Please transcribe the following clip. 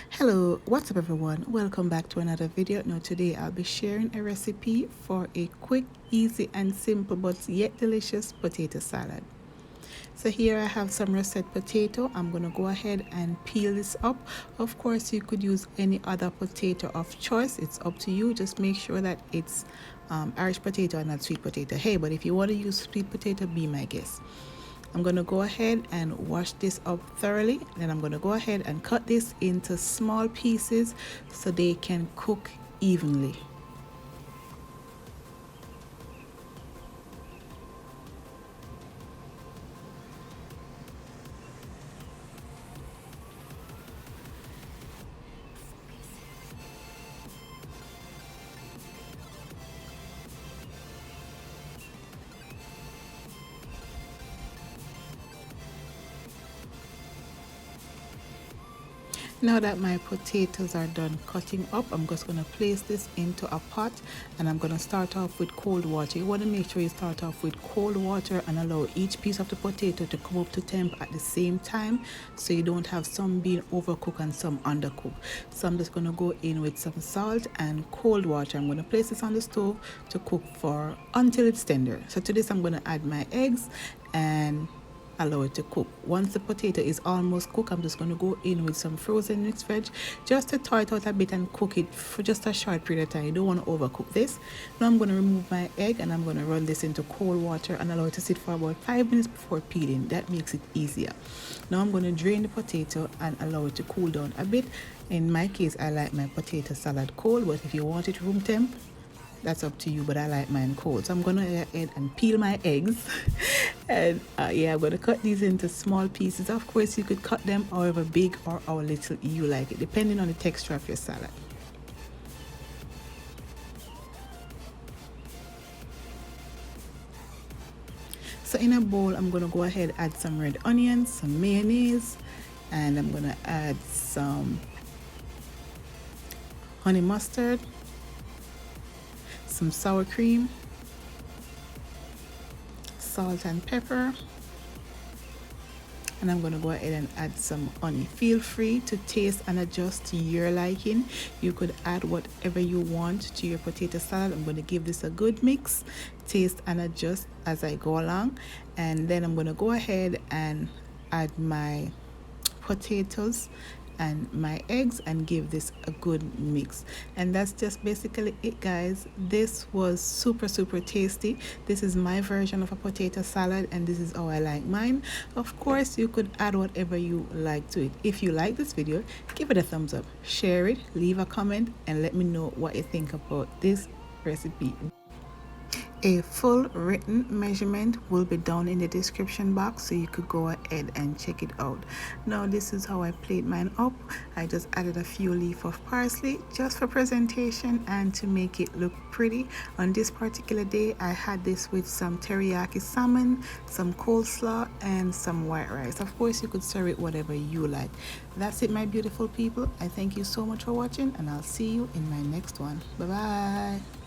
Hello, what's up everyone? Welcome back to another video. Now today I'll be sharing a recipe for a quick, easy and simple but yet delicious potato salad. So here I have some russet potato. I'm going to go ahead and peel this up. Of course you could use any other potato of choice. It's up to you. Just make sure that it's Irish potato and not sweet potato. Hey, but if you want to use sweet potato, be my guest. I'm going to go ahead and wash this up thoroughly. Then I'm going to go ahead and cut this into small pieces so they can cook evenly. Now that my potatoes are done cutting up, I'm just going to place this into a pot and I'm going to start off with cold water. You want to make sure you start off with cold water and allow each piece of the potato to come up to temp at the same time so you don't have some being overcooked and some undercooked. So I'm just going to go in with some salt and cold water. I'm going to place this on the stove to cook for until it's tender. So to this I'm going to add my eggs and allow it to cook. Once the potato is almost cooked, I'm just going to go in with some frozen mixed veg just to thaw it out a bit and cook it for just a short period of time. You don't want to overcook this. Now I'm going to remove my egg and I'm going to run this into cold water and allow it to sit for about 5 minutes before peeling. That makes it easier. Now I'm going to drain the potato and allow it to cool down a bit. In my case, I like my potato salad cold, but if you want it room temp, that's up to you, but I like mine cold. So I'm gonna go ahead and peel my eggs and yeah, I'm gonna cut these into small pieces. Of course you could cut them however big or how little you like it, depending on the texture of your salad. So in a bowl I'm gonna go ahead and add some red onions, some mayonnaise, and I'm gonna add some honey mustard, some sour cream, salt and pepper, and I'm going to go ahead and add some honey. Feel free to taste and adjust to your liking. You could add whatever you want to your potato salad. I'm going to give this a good mix, taste and adjust as I go along, and then I'm going to go ahead and add my potatoes and my eggs and give this a good mix. And that's just basically it, guys. This was super tasty. This is my version of a potato salad and this is how I like mine. Of course you could add whatever you like to it. If you like this video, give it a thumbs up, share it, leave a comment, and let me know what you think about this recipe. A full written measurement will be down in the description box so you could go ahead and check it out. Now this is how I plate mine up. I just added a few leaves of parsley just for presentation and to make it look pretty. On this particular day I had this with some teriyaki salmon, some coleslaw, and some white rice. Of course you could serve it whatever you like. That's it, my beautiful people. I thank you so much for watching and I'll see you in my next one. Bye bye.